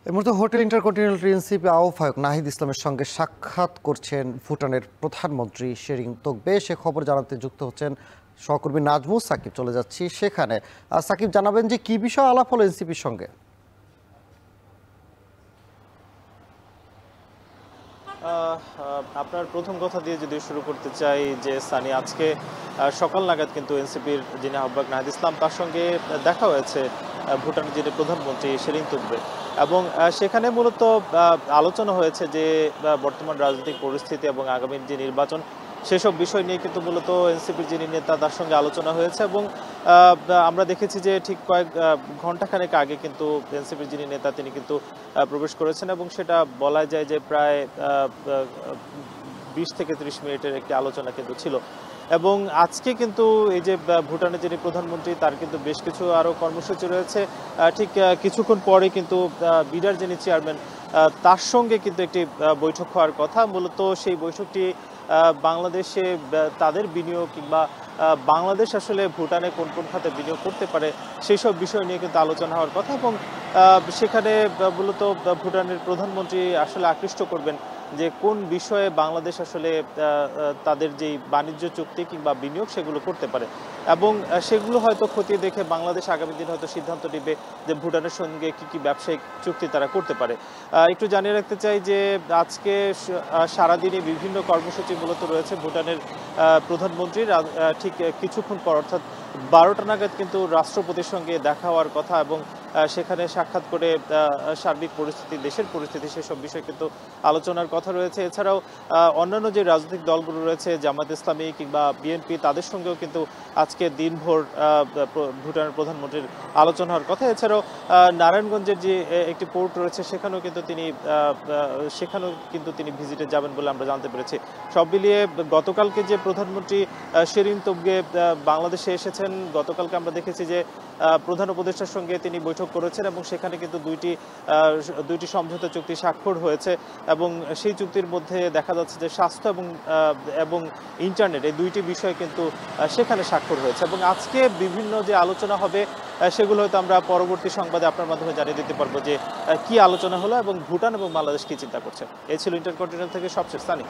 এই মুহূর্তে hotel intercontinental NCP আহ্বায়ক নাহিদ ইসলামের সঙ্গে সাক্ষাৎ করছেন ভুটানের প্রধানমন্ত্রী শেরিং তোগবে। সে খবর জানাতে যুক্ত হচ্ছেন সহকর্মী নাজমুস সাকিব। চলে যাচ্ছি সেখানে। সাকিব, জানাবেন যে কি বিষয় আলাপ হলো এনসিপির সঙ্গে? আপনার প্রথম কথা দিয়ে যদি শুরু করতে চাই যে সানি আজকে সকাল নাগাদ কিন্তু এনসিপির যিনি আহ্বায়ক নাহিদ ইসলাম তার সঙ্গে দেখা হয়েছে ভুটানের যিনি প্রধানমন্ত্রী শেরিং তোগবে, এবং সেখানে মূলত আলোচনা হয়েছে যে বর্তমান রাজনৈতিক পরিস্থিতি এবং আগামী যে নির্বাচন সেসব বিষয় নিয়ে কিন্তু মূলত এনসিপির যিনি নেতা তার সঙ্গে আলোচনা হয়েছে। এবং আমরা দেখেছি যে ঠিক কয়েক ঘন্টাখানেক আগে কিন্তু এনসিপির যিনি নেতা তিনি কিন্তু প্রবেশ করেছেন, এবং সেটা বলা যায় যে প্রায় 20 থেকে 30 মিনিটের একটি আলোচনা কিন্তু ছিল। এবং আজকে কিন্তু এই যে ভুটানের যিনি প্রধানমন্ত্রী তার কিন্তু বেশ কিছু আরও কর্মসূচি রয়েছে। ঠিক কিছুক্ষণ পরে কিন্তু বিডার যিনি চেয়ারম্যান তার সঙ্গে কিন্তু একটি বৈঠক হওয়ার কথা। মূলত সেই বৈঠকটি বাংলাদেশে তাদের বিনিয়োগ কিংবা বাংলাদেশ আসলে ভুটানে কোন কোন খাতে বিনিয়োগ করতে পারে সেই সব বিষয় নিয়ে কিন্তু আলোচনা হওয়ার কথা। এবং সেখানে মূলত ভুটানের প্রধানমন্ত্রী আসলে আকৃষ্ট করবেন যে কোন বিষয়ে বাংলাদেশ আসলে তাদের যেই বাণিজ্য চুক্তি কিংবা বিনিয়োগ সেগুলো করতে পারে, এবং সেগুলো হয়তো খতিয়ে দেখে বাংলাদেশ আগামী দিন হয়তো সিদ্ধান্ত নেবে যে ভুটানের সঙ্গে কি কি ব্যবসায়িক চুক্তি তারা করতে পারে। একটু জানিয়ে রাখতে চাই যে আজকে সারাদিনই বিভিন্ন কর্মসূচি মূলত রয়েছে ভুটানের প্রধানমন্ত্রীর। ঠিক কিছুক্ষণ পর অর্থাৎ 12টা নাগাদ কিন্তু রাষ্ট্রপতির সঙ্গে দেখা হওয়ার কথা, এবং সেখানে সাক্ষাৎ করে সার্বিক পরিস্থিতি, দেশের পরিস্থিতি সেসব বিষয় কিন্তু আলোচনার কথা রয়েছে। এছাড়াও অন্যান্য যে রাজনৈতিক দলগুলো রয়েছে জামাত ইসলামী কিংবা বিএনপি তাদের সঙ্গেও কিন্তু আজকে দিনভর ভুটানের প্রধানমন্ত্রীর আলোচনা হওয়ার কথা। এছাড়াও নারায়ণগঞ্জের যে একটি পোর্ট রয়েছে সেখানেও কিন্তু তিনি ভিজিটে যাবেন বলে আমরা জানতে পেরেছি। সব মিলিয়ে গতকালকে যে প্রধানমন্ত্রী শেরিং তোগবে বাংলাদেশে এসেছেন, গতকালকে আমরা দেখেছি যে প্রধান উপদেষ্টার সঙ্গে তিনি বৈঠক করেছেন, এবং সেখানে কিন্তু দুইটি সমঝোতা চুক্তি স্বাক্ষর হয়েছে। এবং সেই চুক্তির মধ্যে দেখা যাচ্ছে যে স্বাস্থ্য এবং ইন্টারনেট এই দুইটি বিষয় কিন্তু সেখানে স্বাক্ষর হয়েছে। এবং আজকে বিভিন্ন যে আলোচনা হবে সেগুলো হয়তো আমরা পরবর্তী সংবাদে আপনার মাধ্যমে জানিয়ে দিতে পারবো যে কি আলোচনা হলো এবং ভুটান এবং বাংলাদেশ কি চিন্তা করছে। এই ছিল ইন্টারকন্টিনেন্টাল থেকে সবশেষ সানি।